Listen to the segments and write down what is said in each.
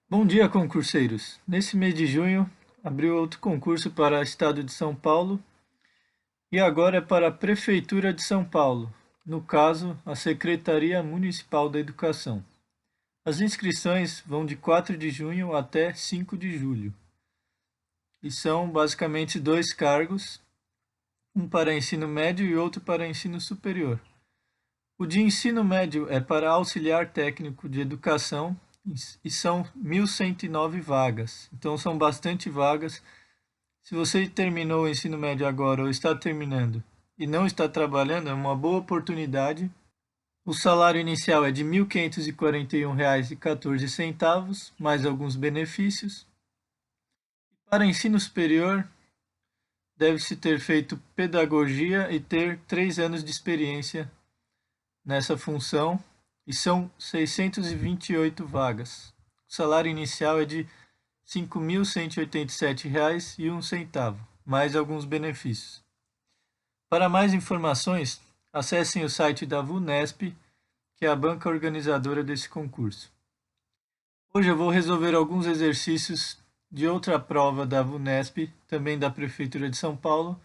Bom dia, concurseiros! Nesse mês de junho, abriu outro concurso para o Estado de São Paulo e agora é para a Prefeitura de São Paulo, no caso, a Secretaria Municipal da Educação. As inscrições vão de 4 de junho até 5 de julho e são basicamente dois cargos, um para ensino médio e outro para ensino superior. O de ensino médio é para auxiliar técnico de educação e são 1.109 vagas. Então são bastante vagas. Se você terminou o ensino médio agora ou está terminando e não está trabalhando, é uma boa oportunidade. O salário inicial é de R$ 1.541,14, mais alguns benefícios. Para ensino superior, deve-se ter feito pedagogia e ter 3 anos de experiência nessa função, e são 628 vagas. O salário inicial é de R$ 5.187,01, mais alguns benefícios. Para mais informações, acessem o site da VUNESP, que é a banca organizadora desse concurso. Hoje eu vou resolver alguns exercícios de outra prova da VUNESP, também da Prefeitura de São Paulo,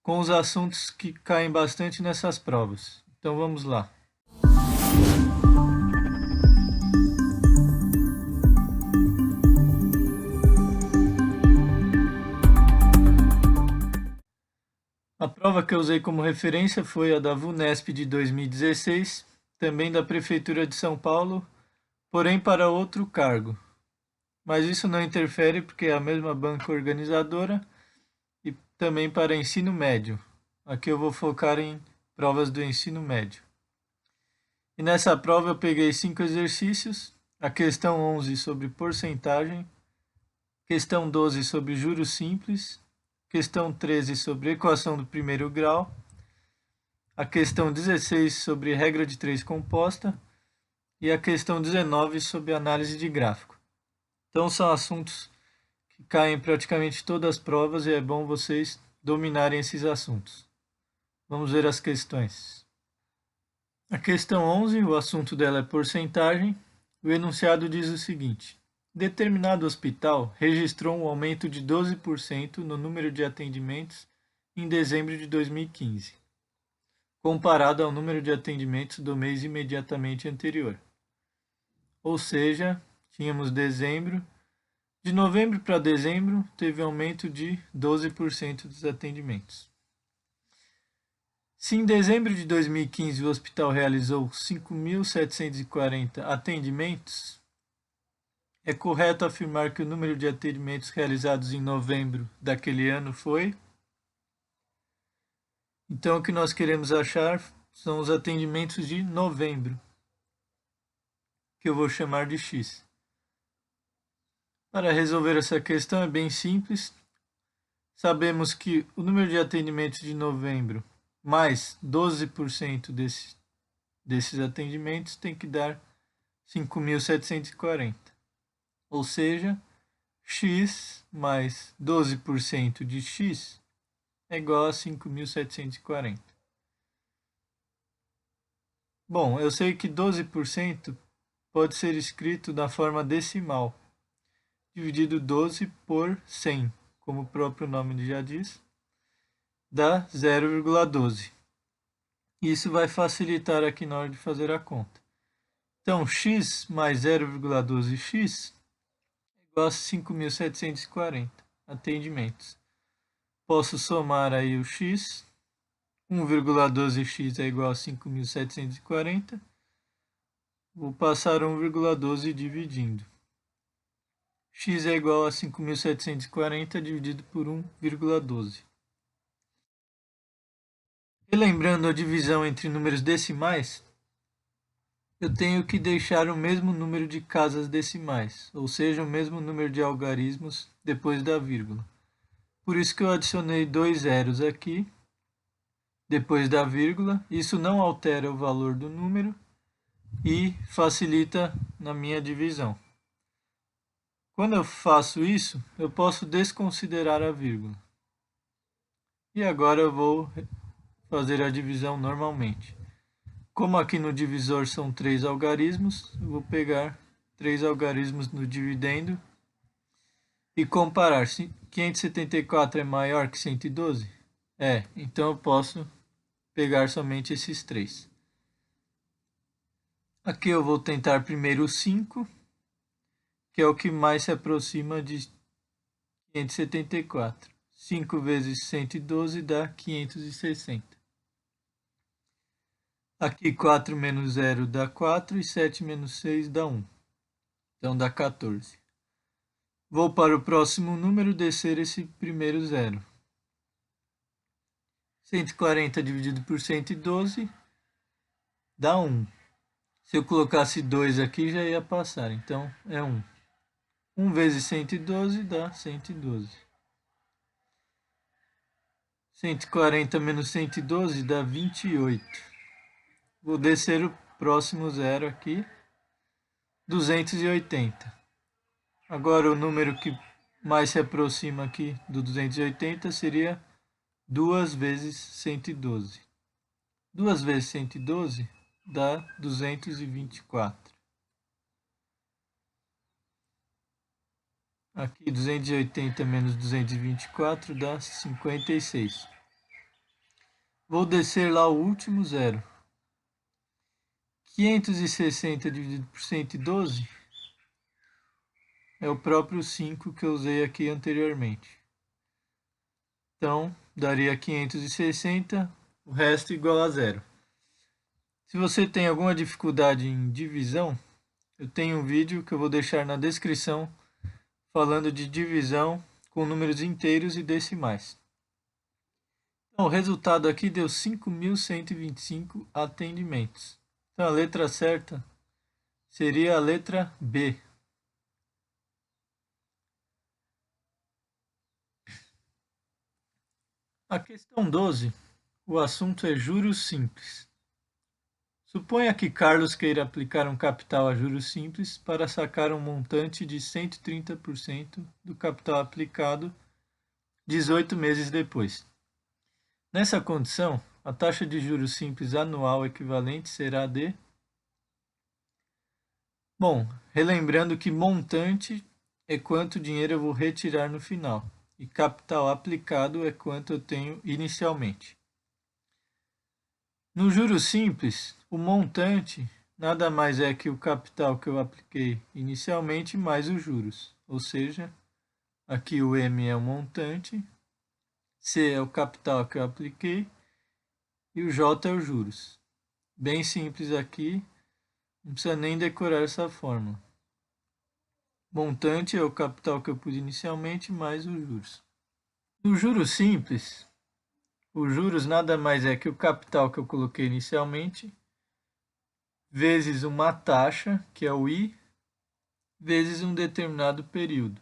com os assuntos que caem bastante nessas provas. Então vamos lá. A prova que eu usei como referência foi a da VUNESP de 2016, também da Prefeitura de São Paulo, porém para outro cargo. Mas isso não interfere porque é a mesma banca organizadora e também para ensino médio. Aqui eu vou focar em provas do ensino médio. E nessa prova eu peguei 5 exercícios, a questão 11 sobre porcentagem, questão 12 sobre juros simples, questão 13 sobre equação do primeiro grau, a questão 16 sobre regra de 3 composta e a questão 19 sobre análise de gráfico. Então são assuntos que caem em praticamente todas as provas e é bom vocês dominarem esses assuntos. Vamos ver as questões. A questão 11, o assunto dela é porcentagem. O enunciado diz o seguinte: determinado hospital registrou um aumento de 12% no número de atendimentos em dezembro de 2015, comparado ao número de atendimentos do mês imediatamente anterior. Ou seja, tínhamos dezembro. De novembro para dezembro, teve aumento de 12% dos atendimentos. Se em dezembro de 2015 o hospital realizou 5.740 atendimentos, é correto afirmar que o número de atendimentos realizados em novembro daquele ano foi... Então, o que nós queremos achar são os atendimentos de novembro, que eu vou chamar de X. Para resolver essa questão é bem simples. Sabemos que o número de atendimentos de novembro mais 12% desses atendimentos tem que dar 5.740. Ou seja, x mais 12% de x é igual a 5.740. Bom, eu sei que 12% pode ser escrito da forma decimal, dividido 12 por 100, como o próprio nome já diz, dá 0,12. Isso vai facilitar aqui na hora de fazer a conta. Então, x mais 0,12x é igual a 5.740 atendimentos. Posso somar aí o x, 1,12x é igual a 5.740. Vou passar 1,12 dividindo. X é igual a 5.740 dividido por 1,12. Relembrando a divisão entre números decimais, eu tenho que deixar o mesmo número de casas decimais, ou seja, o mesmo número de algarismos depois da vírgula. Por isso que eu adicionei 2 zeros aqui, depois da vírgula. Isso não altera o valor do número e facilita na minha divisão. Quando eu faço isso, eu posso desconsiderar a vírgula. E agora eu vou fazer a divisão normalmente. Como aqui no divisor são 3 algarismos, eu vou pegar 3 algarismos no dividendo e comparar se 574 é maior que 112? Então eu posso pegar somente esses 3. Aqui eu vou tentar primeiro o 5, que é o que mais se aproxima de 574. 5 vezes 112 dá 560. Aqui 4 menos 0 dá 4 e 7 menos 6 dá 1. Então dá 14. Vou para o próximo número descer esse primeiro zero. 140 dividido por 112 dá 1. Se eu colocasse 2 aqui já ia passar, então é 1. 1 vezes 112 dá 112. 140 menos 112 dá 28. Vou descer o próximo zero aqui. 280. Agora o número que mais se aproxima aqui do 280 seria 2 vezes 112. 2 vezes 112 dá 224. Aqui 280 menos 224 dá 56. Vou descer lá o último zero. 560 dividido por 112 é o próprio 5 que eu usei aqui anteriormente. Então, daria 560, o resto igual a zero. Se você tem alguma dificuldade em divisão, eu tenho um vídeo que eu vou deixar na descrição falando de divisão com números inteiros e decimais. Então, o resultado aqui deu 5.125 atendimentos. Então, a letra certa seria a letra B. A questão 12, o assunto é juros simples. Suponha que Carlos queira aplicar um capital a juros simples para sacar um montante de 130% do capital aplicado 18 meses depois. Nessa condição, a taxa de juros simples anual equivalente será de... Bom, relembrando que montante é quanto dinheiro eu vou retirar no final e capital aplicado é quanto eu tenho inicialmente. No juros simples, o montante nada mais é que o capital que eu apliquei inicialmente mais os juros. Ou seja, aqui o M é o montante, C é o capital que eu apliquei e o J é os juros. Bem simples aqui, não precisa nem decorar essa fórmula. Montante é o capital que eu pus inicialmente mais os juros. No juros simples, os juros nada mais é que o capital que eu coloquei inicialmente vezes uma taxa, que é o I, vezes um determinado período.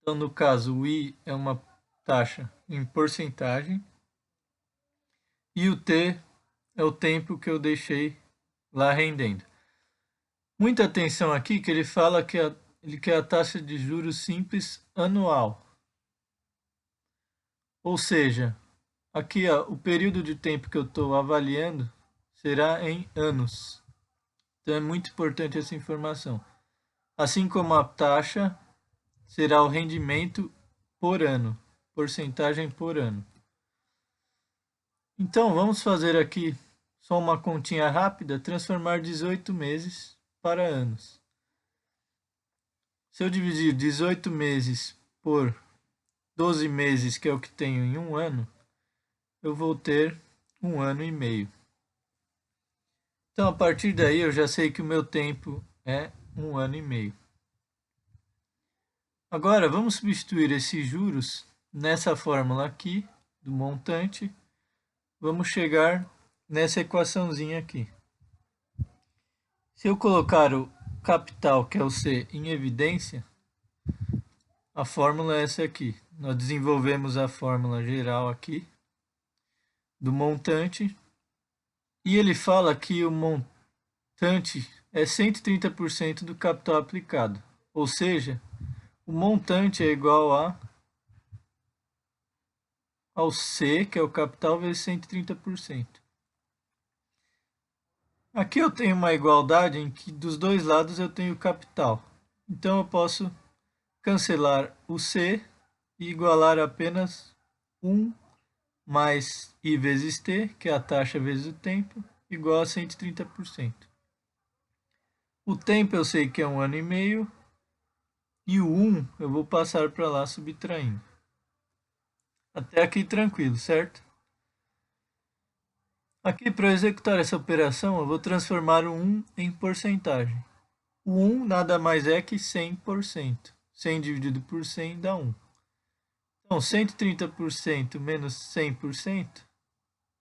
Então, no caso, o I é uma taxa em porcentagem e o T é o tempo que eu deixei lá rendendo. Muita atenção aqui que ele fala que ele quer a taxa de juros simples anual. Ou seja, aqui o período de tempo que eu estou avaliando será em anos. Então é muito importante essa informação. Assim como a taxa será o rendimento por ano, porcentagem por ano. Então vamos fazer aqui só uma continha rápida, transformar 18 meses para anos. Se eu dividir 18 meses por 12 meses, que é o que tenho em um ano, eu vou ter 1 ano e meio. Então, a partir daí, eu já sei que o meu tempo é 1 ano e meio. Agora, vamos substituir esses juros nessa fórmula aqui, do montante. Vamos chegar nessa equaçãozinha aqui. Se eu colocar o capital, que é o C, em evidência, a fórmula é essa aqui. Nós desenvolvemos a fórmula geral aqui do montante. E ele fala que o montante é 130% do capital aplicado. Ou seja, o montante é igual ao C, que é o capital, vezes 130%. Aqui eu tenho uma igualdade em que dos dois lados eu tenho capital. Então eu posso cancelar o C e igualar apenas 1 mais I vezes T, que é a taxa vezes o tempo, igual a 130%. O tempo eu sei que é 1 ano e meio, e o 1 eu vou passar para lá subtraindo. Até aqui tranquilo, certo? Aqui, para executar essa operação, eu vou transformar o 1 em porcentagem. O 1 nada mais é que 100%. 100 dividido por 100 dá 1. Então, 130% menos 100%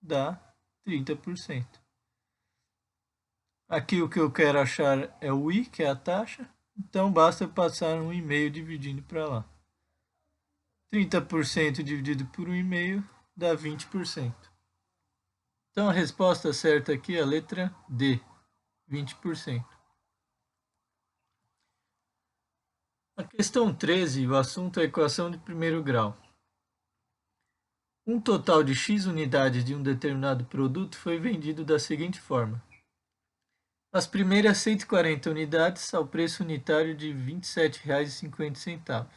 dá 30%. Aqui o que eu quero achar é o I, que é a taxa. Então, basta passar 1,5 dividindo para lá. 30% dividido por 1,5 dá 20%. Então, a resposta certa aqui é a letra D, 20%. A questão 13, o assunto é a equação de primeiro grau. Um total de X unidades de um determinado produto foi vendido da seguinte forma. As primeiras 140 unidades ao preço unitário de R$ 27,50.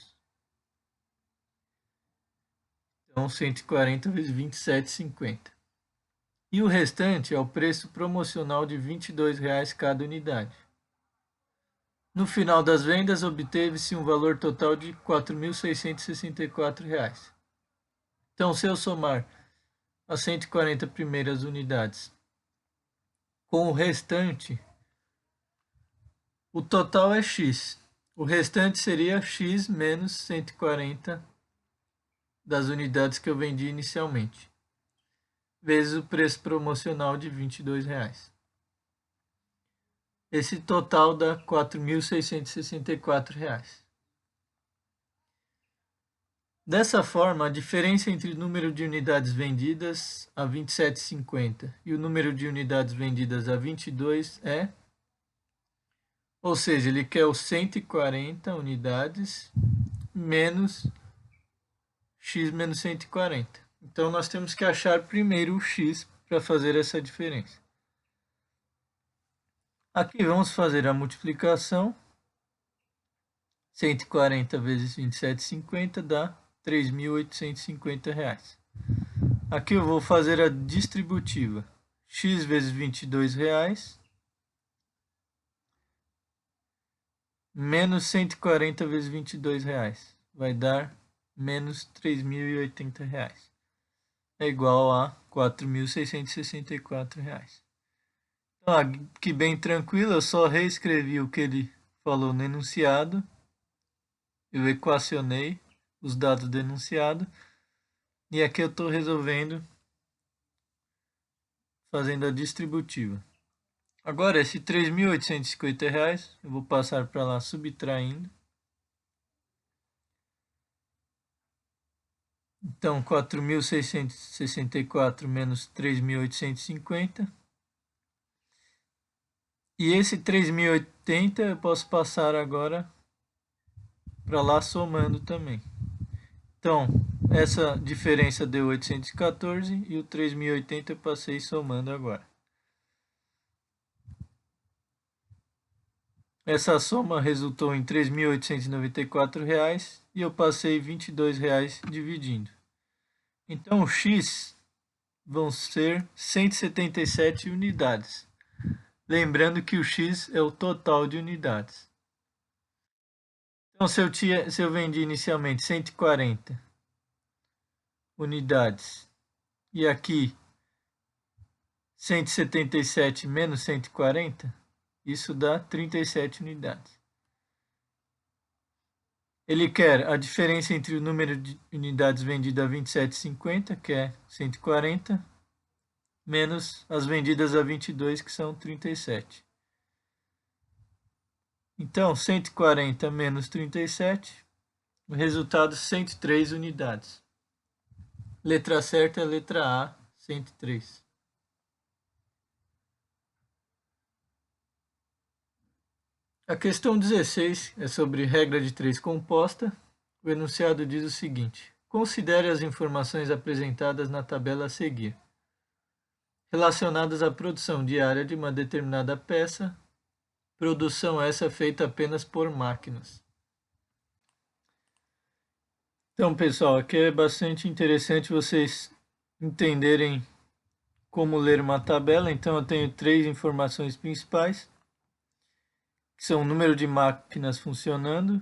Então, 140 vezes 27,50. E o restante ao preço promocional de R$ 22,00 cada unidade. No final das vendas, obteve-se um valor total de R$ 4.664. Então, se eu somar as 140 primeiras unidades com o restante, o total é X. O restante seria X menos 140 das unidades que eu vendi inicialmente, vezes o preço promocional de R$ 22,00. Esse total dá R$ 4.664. Dessa forma, a diferença entre o número de unidades vendidas a 27,50 e o número de unidades vendidas a 22 é... Ou seja, ele quer os 140 unidades menos x menos 140. Então, nós temos que achar primeiro o x para fazer essa diferença. Aqui vamos fazer a multiplicação. 140 vezes 27,50 dá R$ 3.850. Aqui eu vou fazer a distributiva. X vezes R$ 22,00 menos 140 vezes R$ 22,00 vai dar menos R$ 3.080. É igual a R$ 4.664. Então, aqui bem tranquilo, eu só reescrevi o que ele falou no enunciado. Eu equacionei os dados do enunciado. E aqui eu estou resolvendo, fazendo a distributiva. Agora, esse R$ 3.850 eu vou passar para lá subtraindo. Então, 4.664 menos 3.850. E esse 3.080 eu posso passar agora para lá somando também. Então, essa diferença deu 814 e o 3.080 eu passei somando agora. Essa soma resultou em R$ 3.894 e eu passei R$ 22,00 dividindo. Então, o X vão ser 177 unidades. Lembrando que o X é o total de unidades. Então, se eu vendi inicialmente 140 unidades e aqui 177 menos 140, isso dá 37 unidades. Ele quer a diferença entre o número de unidades vendidas a 27,50, que é 140, menos as vendidas a 22, que são 37. Então, 140 menos 37, o resultado 103 unidades. Letra certa é a letra A, 103. A questão 16 é sobre regra de 3 composta. O enunciado diz o seguinte: considere as informações apresentadas na tabela a seguir. relacionadas à produção diária de uma determinada peça, produção essa feita apenas por máquinas. Então, pessoal, aqui é bastante interessante vocês entenderem como ler uma tabela. Então, eu tenho 3 informações principais, que são o número de máquinas funcionando,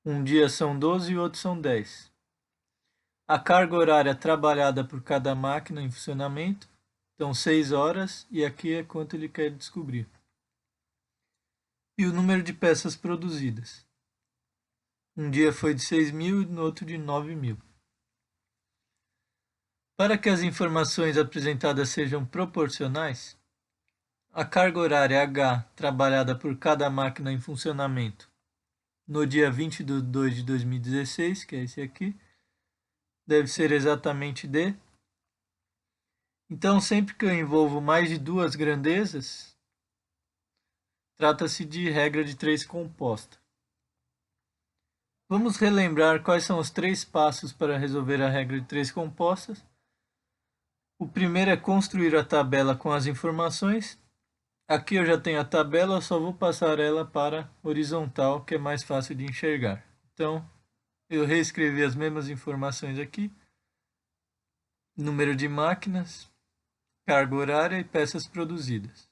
um dia são 12 e outro são 10. A carga horária trabalhada por cada máquina em funcionamento, então 6 horas, e aqui é quanto ele quer descobrir. E o número de peças produzidas. Um dia foi de 6.000 e no outro de 9.000. Para que as informações apresentadas sejam proporcionais, a carga horária H trabalhada por cada máquina em funcionamento no dia 20 de 2 de 2016, que é esse aqui, deve ser exatamente D. Então, sempre que eu envolvo mais de 2 grandezas, trata-se de regra de 3 composta. Vamos relembrar quais são os 3 passos para resolver a regra de 3 compostas. O primeiro é construir a tabela com as informações. Aqui eu já tenho a tabela, eu só vou passar ela para horizontal, que é mais fácil de enxergar. Então, eu reescrevi as mesmas informações aqui. Número de máquinas, carga horária e peças produzidas.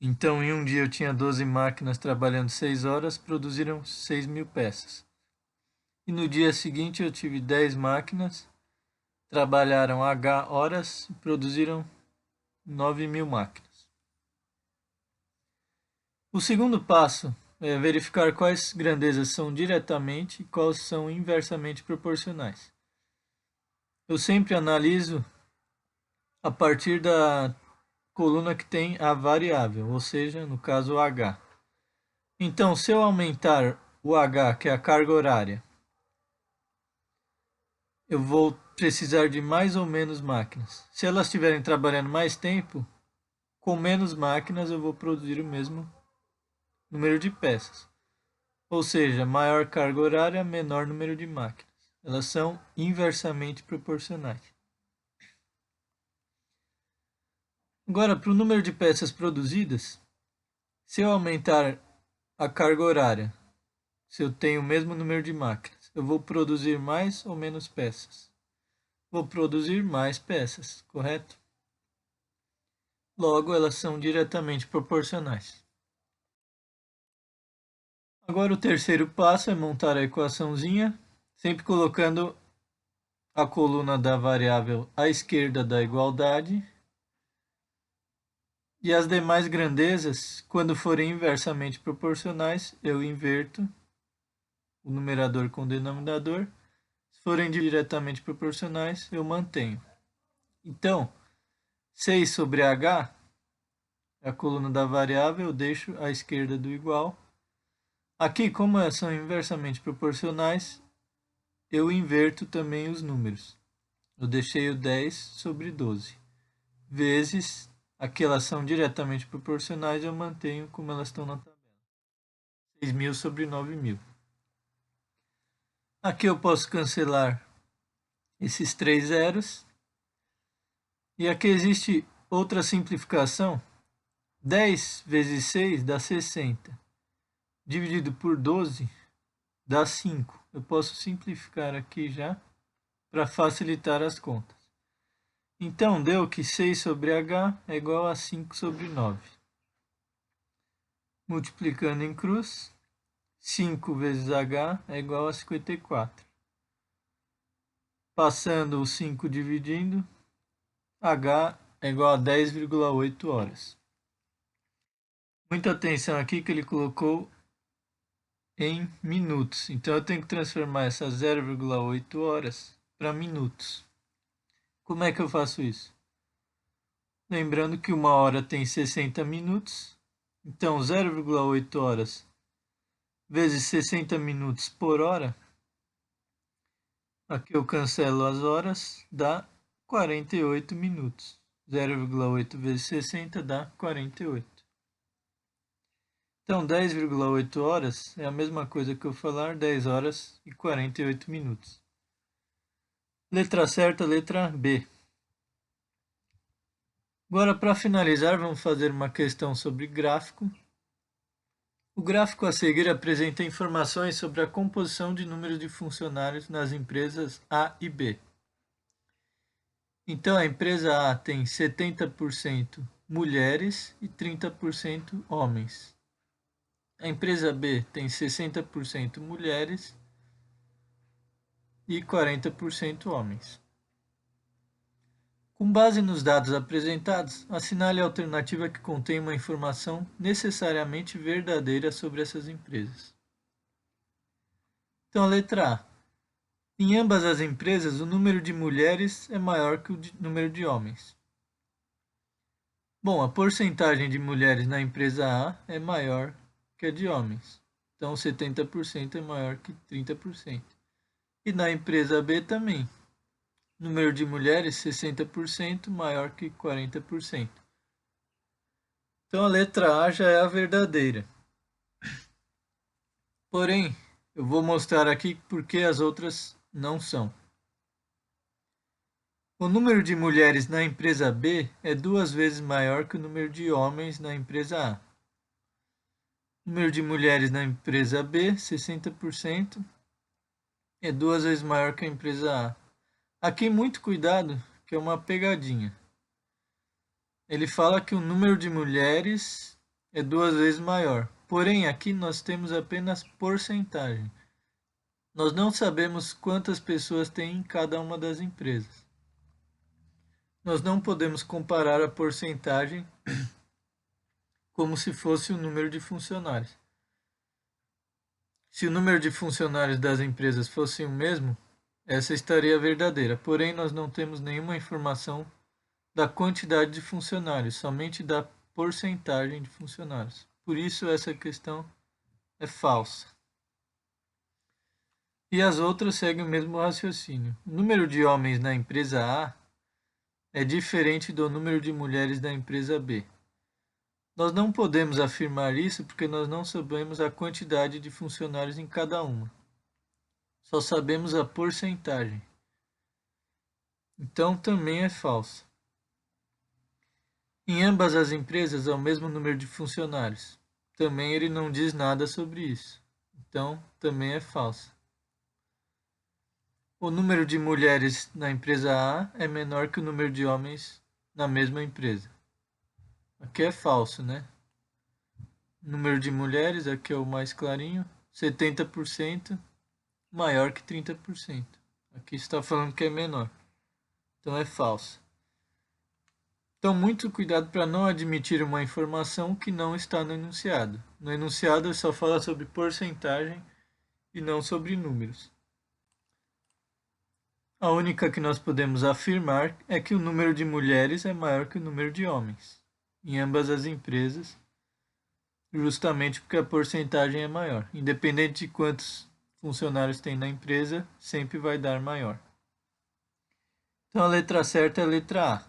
Então, em um dia eu tinha 12 máquinas trabalhando 6 horas, produziram 6.000 peças. E no dia seguinte eu tive 10 máquinas, trabalharam H horas e produziram 9.000 máquinas. O segundo passo é verificar quais grandezas são diretamente e quais são inversamente proporcionais. Eu sempre analiso a partir da coluna que tem a variável, ou seja, no caso o H. Então, se eu aumentar o H, que é a carga horária, eu vou precisar de mais ou menos máquinas. Se elas estiverem trabalhando mais tempo, com menos máquinas eu vou produzir o mesmo número de peças. Ou seja, maior carga horária, menor número de máquinas. Elas são inversamente proporcionais. Agora, para o número de peças produzidas, se eu aumentar a carga horária, se eu tenho o mesmo número de máquinas, eu vou produzir mais ou menos peças? Vou produzir mais peças, correto? Logo, elas são diretamente proporcionais. Agora, o terceiro passo é montar a equaçãozinha, sempre colocando a coluna da variável à esquerda da igualdade. E as demais grandezas, quando forem inversamente proporcionais, eu inverto o numerador com o denominador. Se forem diretamente proporcionais, eu mantenho. Então, 6 sobre h, a coluna da variável, eu deixo à esquerda do igual. Aqui, como são inversamente proporcionais, eu inverto também os números. Eu deixei o 10 sobre 12, vezes, aqui elas são diretamente proporcionais, eu mantenho como elas estão na tabela. 6.000 sobre 9.000. Aqui eu posso cancelar esses 3 zeros. E aqui existe outra simplificação. 10 vezes 6 dá 60. Dividido por 12 dá 5. Eu posso simplificar aqui já para facilitar as contas. Então, deu que 6 sobre h é igual a 5 sobre 9. Multiplicando em cruz, 5 vezes h é igual a 54. Passando o 5 dividindo, h é igual a 10,8 horas. Muita atenção aqui que ele colocou em minutos. Então eu tenho que transformar essas 0,8 horas para minutos. Como é que eu faço isso? Lembrando que uma hora tem 60 minutos. Então 0,8 horas vezes 60 minutos por hora. Aqui eu cancelo as horas, dá 48 minutos. 0,8 vezes 60 dá 48. Então 10,8 horas é a mesma coisa que eu falar 10 horas e 48 minutos. Letra certa, letra B. Agora, para finalizar, vamos fazer uma questão sobre gráfico. O gráfico a seguir apresenta informações sobre a composição de número de funcionários nas empresas A e B. Então, a empresa A tem 70% mulheres e 30% homens. A empresa B tem 60% mulheres e 40% homens. Com base nos dados apresentados, assinale a alternativa que contém uma informação necessariamente verdadeira sobre essas empresas. Então, a letra A. Em ambas as empresas, o número de mulheres é maior que o número de homens. Bom, a porcentagem de mulheres na empresa A é maior que a de homens. Então, 70% é maior que 30%. E na empresa B também. Número de mulheres, 60% maior que 40%. Então a letra A já é a verdadeira. Porém, eu vou mostrar aqui porque as outras não são. O número de mulheres na empresa B é 2 vezes maior que o número de homens na empresa A. O número de mulheres na empresa B, 60%, é 2 vezes maior que a empresa A. Aqui muito cuidado, que é uma pegadinha. Ele fala que o número de mulheres é 2 vezes maior. Porém, aqui nós temos apenas porcentagem. Nós não sabemos quantas pessoas tem em cada uma das empresas. Nós não podemos comparar a porcentagem como se fosse o número de funcionários. Se o número de funcionários das empresas fosse o mesmo, essa estaria verdadeira. Porém, nós não temos nenhuma informação da quantidade de funcionários, somente da porcentagem de funcionários. Por isso, essa questão é falsa. E as outras seguem o mesmo raciocínio. O número de homens na empresa A é diferente do número de mulheres da empresa B. Nós não podemos afirmar isso porque nós não sabemos a quantidade de funcionários em cada uma. Só sabemos a porcentagem. Então também é falso. Em ambas as empresas há o mesmo número de funcionários. Também ele não diz nada sobre isso. Então também é falso. O número de mulheres na empresa A é menor que o número de homens na mesma empresa. Aqui é falso, né? Número de mulheres, aqui é o mais clarinho, 70% maior que 30%. Aqui está falando que é menor. Então é falso. Então, muito cuidado para não admitir uma informação que não está no enunciado. No enunciado, só fala sobre porcentagem e não sobre números. A única que nós podemos afirmar é que o número de mulheres é maior que o número de homens, em ambas as empresas, justamente porque a porcentagem é maior. Independente de quantos funcionários tem na empresa, sempre vai dar maior. Então a letra certa é a letra A.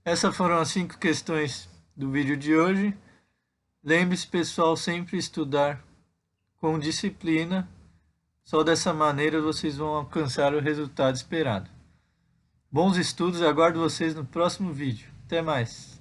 Essas foram as 5 questões do vídeo de hoje. Lembre-se, pessoal, sempre estudar com disciplina. Só dessa maneira vocês vão alcançar o resultado esperado. Bons estudos, aguardo vocês no próximo vídeo. Até mais!